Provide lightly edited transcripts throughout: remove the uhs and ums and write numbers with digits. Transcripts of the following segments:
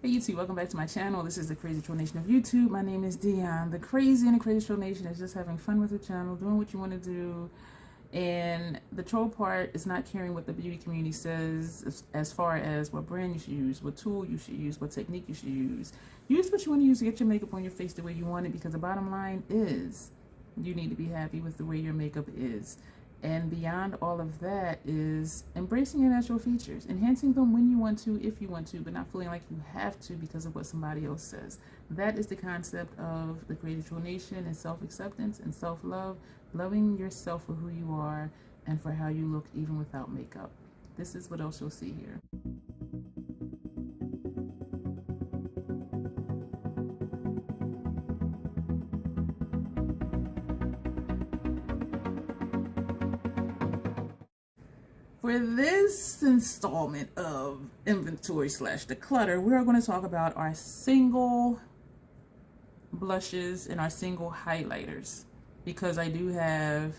Hey YouTube, welcome back to my channel. This is the Crazy Troll Nation of YouTube. My name is Dion. The Crazy and the Crazy Troll Nation is just having fun with the channel, doing what you want to do. And the troll part is not caring what the beauty community says as far as what brand you should use, what tool you should use, what technique you should use. Use what you want to use to get your makeup on your face the way you want it, because the bottom line is you need to be happy with the way your makeup is. And beyond all of that is embracing your natural features, enhancing them when you want to, if you want to, but not feeling like you have to because of what somebody else says. That is the concept of the Crazy Troll Nation, and self-acceptance and self-love, loving yourself for who you are and for how you look even without makeup. This is what else you'll see here. For this installment of inventory / declutter, we're going to talk about our single blushes and our single highlighters, because I do have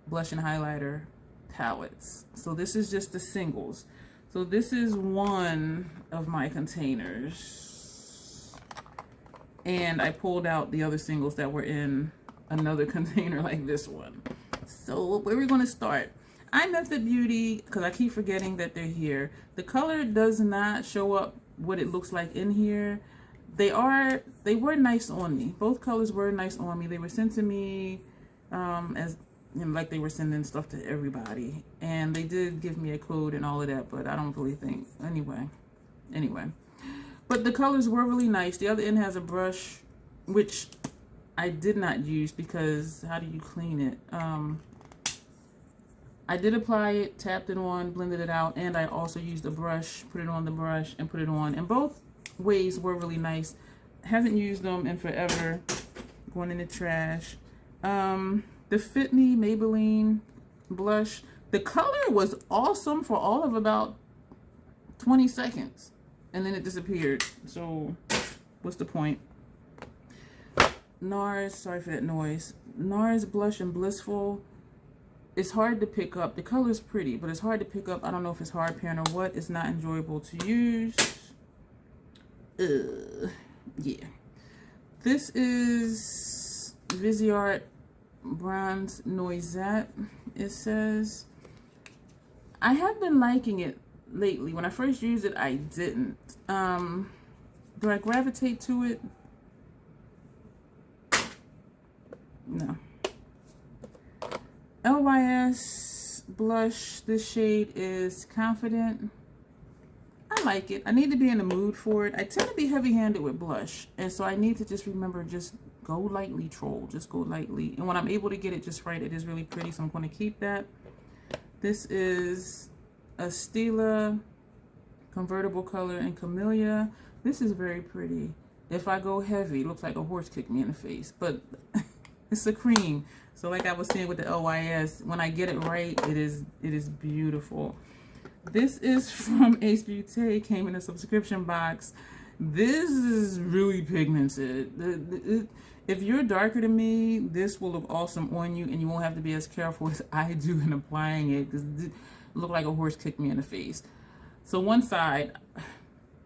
blush and highlighter palettes. So this is just the singles. So this is one of my containers, and I pulled out the other singles that were in another container like this one. So where we're going to start, I Method Beauty, because I keep forgetting that they're here. The color does not show up what it looks like in here. They were nice on me. Both colors were nice on me. They were sent to me as, you know, like they were sending stuff to everybody. And they did give me a code and all of that, but I don't really think, anyway. But the colors were really nice. The other end has a brush, which I did not use because how do you clean it? I did apply it, tapped it on, blended it out, and I also used a brush, put it on the brush, and put it on. And both ways were really nice. Haven't used them in forever. Going in the trash. The Fit Me Maybelline blush. The color was awesome for all of about 20 seconds. And then it disappeared. So, what's the point? Nars, sorry for that noise. Nars Blush and Blissful. It's hard to pick up. The color is pretty, but it's hard to pick up. I don't know if it's hard pan or what. It's not enjoyable to use. Yeah. This is Viseart Bronze Noisette, it says. I have been liking it lately. When I first used it, I didn't. Do I gravitate to it? No. L-HSSKBQHT blush, this shade is Confident. I like it. I need to be in the mood for it. I tend to be heavy-handed with blush, and so I need to just remember, just go lightly, troll. Just go lightly. And when I'm able to get it just right, it is really pretty, so I'm going to keep that. This is a Stila convertible color in Camellia. This is very pretty. If I go heavy, it looks like a horse kicked me in the face, but it's a cream. So like I was saying with the LYS, when I get it right, it is beautiful. This is from Ace Beauty, came in a subscription box. This is really pigmented. If you're darker than me, this will look awesome on you, and you won't have to be as careful as I do in applying it, because it looked like a horse kicked me in the face. So one side,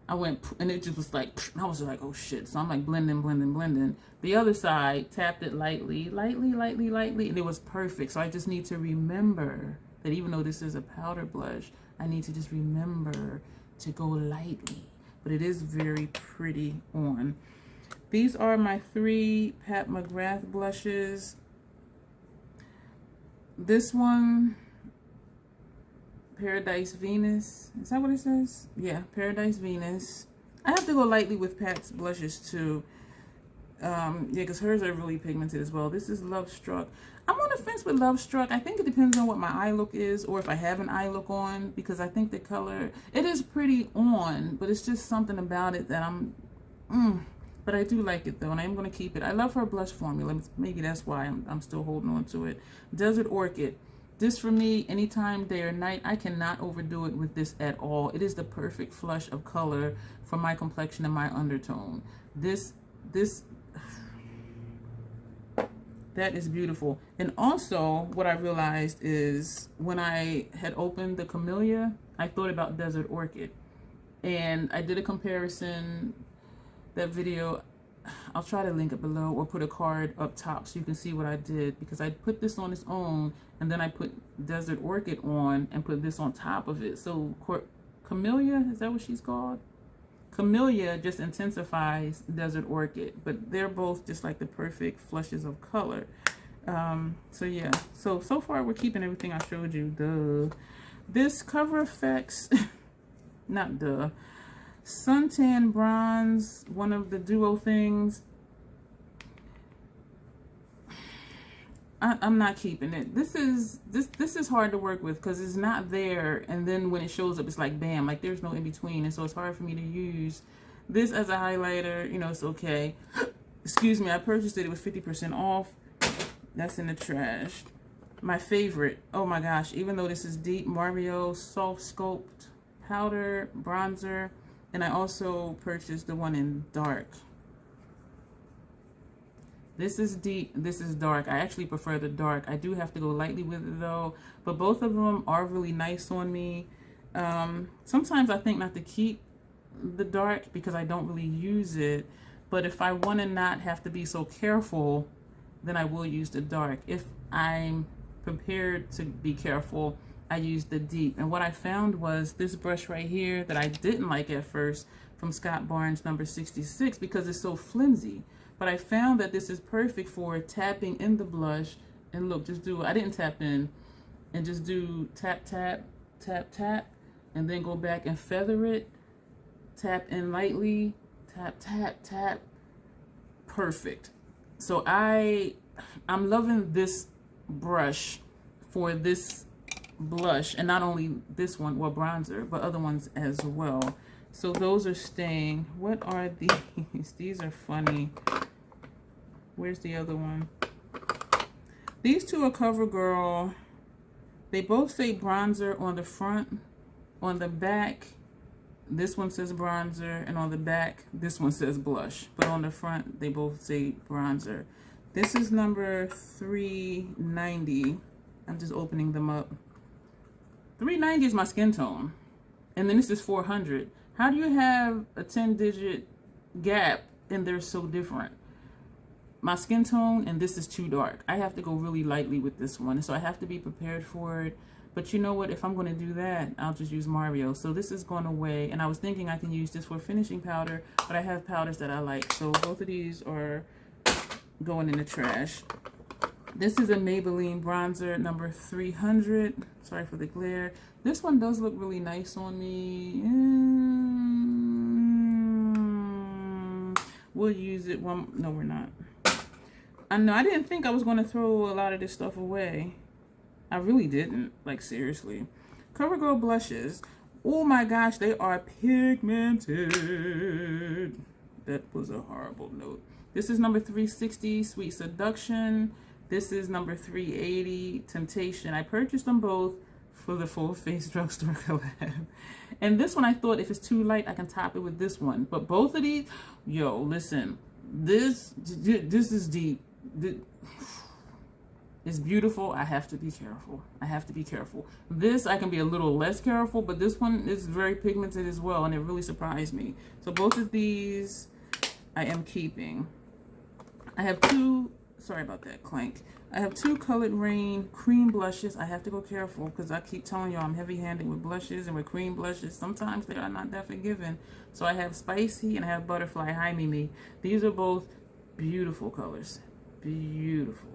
I went, and it just was like, I was like, oh shit. So I'm like blending. The other side, tapped it lightly, and it was perfect. So I just need to remember that even though this is a powder blush, I need to just remember to go lightly. But it is very pretty on. These are my 3 Pat Mcgrath blushes. This one, Paradise Venus. Is that what it says? Yeah, Paradise Venus. I have to go lightly with Pat's blushes too. Yeah, because hers are really pigmented as well. This is Lovestruck. I'm on the fence with Lovestruck. I think it depends on what my eye look is, or if I have an eye look on, because I think the color, it is pretty on, but it's just something about it that but I do like it though, and I am going to keep it. I love her blush formula. Maybe that's why I'm still holding on to it. Desert Orchid. This for me, anytime, day or night. I cannot overdo it with this at all. It is the perfect flush of color for my complexion and my undertone. That is beautiful. And also, what I realized is when I had opened the Camellia, I thought about Desert Orchid. And I did a comparison, that video, I'll try to link it below or put a card up top so you can see what I did, because I put this on its own and then I put Desert Orchid on and put this on top of it. So Camellia, is that what she's called? Camellia just intensifies Desert Orchid, but they're both just like the perfect flushes of color. So yeah, so far we're keeping everything I showed you. Duh. This Cover FX, not duh, Suntan Bronze, one of the duo things. I'm not keeping it. This is hard to work with because it's not there, and then when it shows up, it's like bam, like there's no in between, and so it's hard for me to use this as a highlighter. You know, it's okay. Excuse me, I purchased it. It was 50% off. That's in the trash. My favorite. Oh my gosh! Even though this is deep, Mario Soft Sculpt Powder Bronzer, and I also purchased the one in dark. This is deep, this is dark. I actually prefer the dark. I do have to go lightly with it though, but both of them are really nice on me. Sometimes I think not to keep the dark because I don't really use it, but if I want to not have to be so careful, then I will use the dark. If I'm prepared to be careful, I use the deep. And what I found was this brush right here that I didn't like at first, from Scott Barnes number 66, because it's so flimsy. But I found that this is perfect for tapping in the blush. And look, just do, I didn't tap in, and just do tap, tap, tap, tap, and then go back and feather it, tap in lightly, tap, tap, tap. Perfect. So I'm loving this brush for this blush, and not only this one, well, bronzer, but other ones as well. So those are staying. What are these? These are funny. Where's the other one? These two are Covergirl. They both say bronzer on the front. On the back, this one says bronzer, and on the back, this one says blush. But on the front, they both say bronzer. This is number 390. I'm just opening them up. 390 is my skin tone. And then this is 400. How do you have a 10-digit gap and they're so different? My skin tone, and this is too dark. I have to go really lightly with this one, so I have to be prepared for it. But you know what? If I'm going to do that, I'll just use Mario. So this is going away, and I was thinking I can use this for finishing powder, but I have powders that I like. So both of these are going in the trash. This is a Maybelline bronzer number 300. Sorry for the glare. This one does look really nice on me. We'll use it one. No, we're not. I know, I didn't think I was going to throw a lot of this stuff away. I really didn't. Like, seriously. Covergirl blushes. Oh my gosh, they are pigmented. That was a horrible note. This is number 360, Sweet Seduction. This is number 380, Temptation. I purchased them both for the Full Face Drugstore collab. And this one, I thought if it's too light, I can top it with this one. But both of these, yo, listen, this is deep. It's beautiful. I have to be careful. I have to be careful. This, I can be a little less careful, but this one is very pigmented as well, and it really surprised me. So both of these I am keeping. I have two, sorry about that clank. I have two Colored Rain cream blushes. I have to go careful because I keep telling y'all I'm heavy-handed with blushes, and with cream blushes, sometimes they are not that forgiving. So I have Spicy and I have Butterfly Hi Mimi. These are both beautiful colors. Beautiful.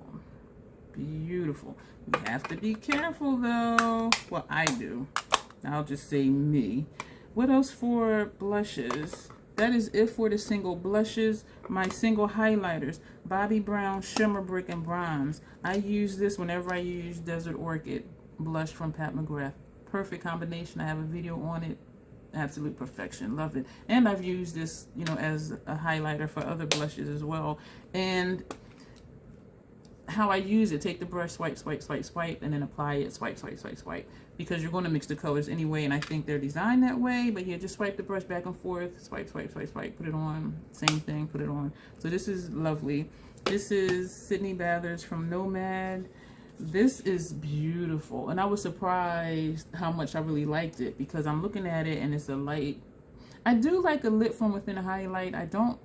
Beautiful. You have to be careful though. Well, I do. I'll just say me. What else for blushes? That is it for the single blushes. My single highlighters, Bobbi Brown Shimmer Brick and Bronze. I use this whenever I use Desert Orchid blush from Pat McGrath. Perfect combination. I have a video on it. Absolute perfection. Love it. And I've used this, you know, as a highlighter for other blushes as well. And how I use it, take the brush, swipe, swipe, swipe, swipe, and then apply it, swipe, swipe, swipe, swipe, because you're going to mix the colors anyway, and I think they're designed that way. But yeah, just swipe the brush back and forth, swipe, swipe, swipe, swipe, put it on, same thing, put it on. So this is lovely. This is Sydney Bathers from Nomad. This is beautiful, and I was surprised how much I really liked it, because I'm looking at it and it's a light, I do like a lit from within a highlight. I don't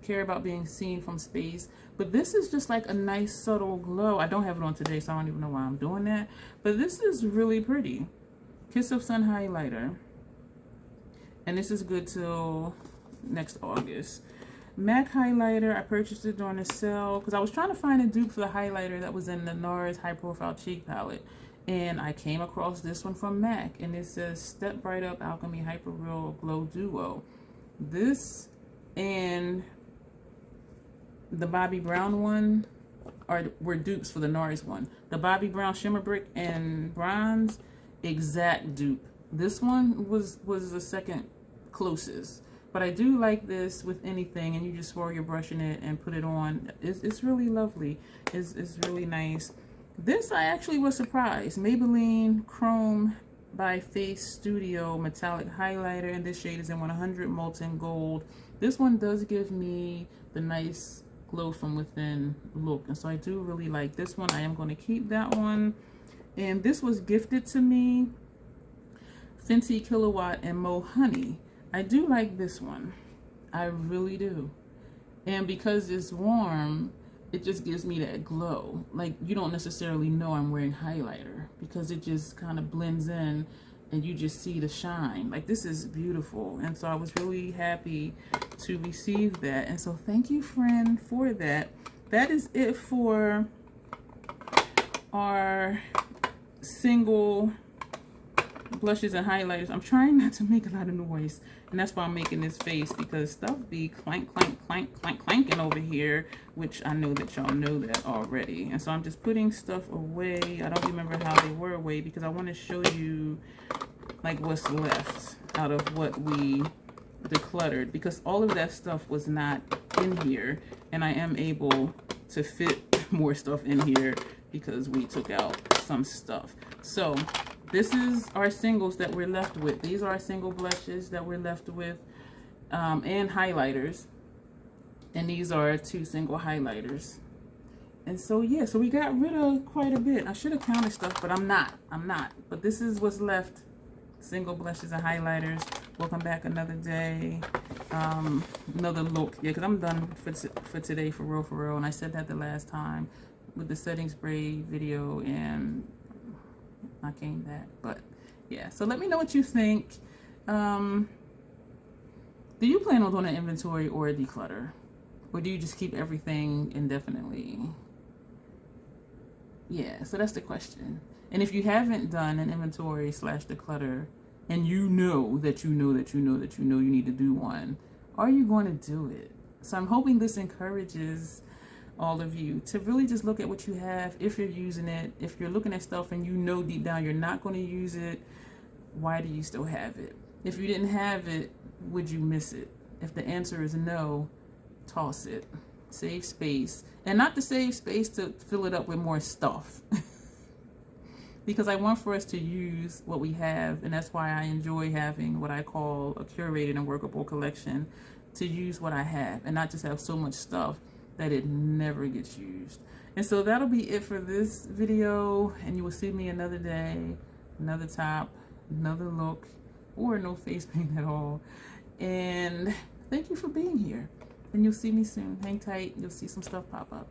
care about being seen from space, but this is just like a nice subtle glow. I don't have it on today, so I don't even know why I'm doing that, but this is really pretty. Kiss of Sun highlighter, and this is good till next August. MAC highlighter, I purchased it during a sale because I was trying to find a dupe for the highlighter that was in the Nars High Profile Cheek Palette, and I came across this one from MAC, and it says Step Bright Up Alchemy Hyper Real Glow Duo. And the Bobbi Brown one were dupes for the Nars one. The Bobbi Brown Shimmer Brick and Bronze, exact dupe. This one was the second closest. But I do like this with anything, and you just swirl your brush in it and put it on. It's really lovely. It's really nice. This I actually was surprised. Maybelline Chrome by Face Studio Metallic Highlighter, and this shade is in 100 Molten Gold. This one does give me the nice glow from within look, and so I do really like this one. I am going to keep that one. And this was gifted to me, Fenty Kilowatt and Mo Honey. I do like this one. I really do. And because it's warm, it just gives me that glow. Like, you don't necessarily know I'm wearing highlighter because it just kind of blends in and you just see the shine. Like, this is beautiful. And so I was really happy to receive that. And so thank you, friend, for that. That is it for our single blushes and highlighters. I'm trying not to make a lot of noise, and that's why I'm making this face, because stuff be clank, clank, clank, clank, clanking over here, which I know that y'all know that already. And so I'm just putting stuff away. I don't remember how they were away because I want to show you like what's left out of what we decluttered, because all of that stuff was not in here, and I am able to fit more stuff in here because we took out some stuff. So this is our singles that we're left with. These are our single blushes that we're left with, and highlighters. And these are our 2 single highlighters. And so, yeah, so we got rid of quite a bit. I should have counted stuff, but I'm not. But this is what's left. Single blushes and highlighters. Welcome back another day. Another look. Yeah, because I'm done for today, for real. And I said that the last time with the setting spray video, and I came back. But yeah, so let me know what you think. Do you plan on doing an inventory or a declutter, or do you just keep everything indefinitely? Yeah, so that's the question. And if you haven't done an inventory / declutter, and you know that you need to do one, are you going to do it? So I'm hoping this encourages all of you to really just look at what you have. If you're using it, if you're looking at stuff and you know deep down you're not going to use it, why do you still have it? If you didn't have it, would you miss it? If the answer is no, toss it. Save space. And not to save space to fill it up with more stuff. Because I want for us to use what we have, and that's why I enjoy having what I call a curated and workable collection, to use what I have and not just have so much stuff that it never gets used. And so that'll be it for this video, and you will see me another day, another top, another look, or no face paint at all. And thank you for being here, and you'll see me soon. Hang tight, you'll see some stuff pop up.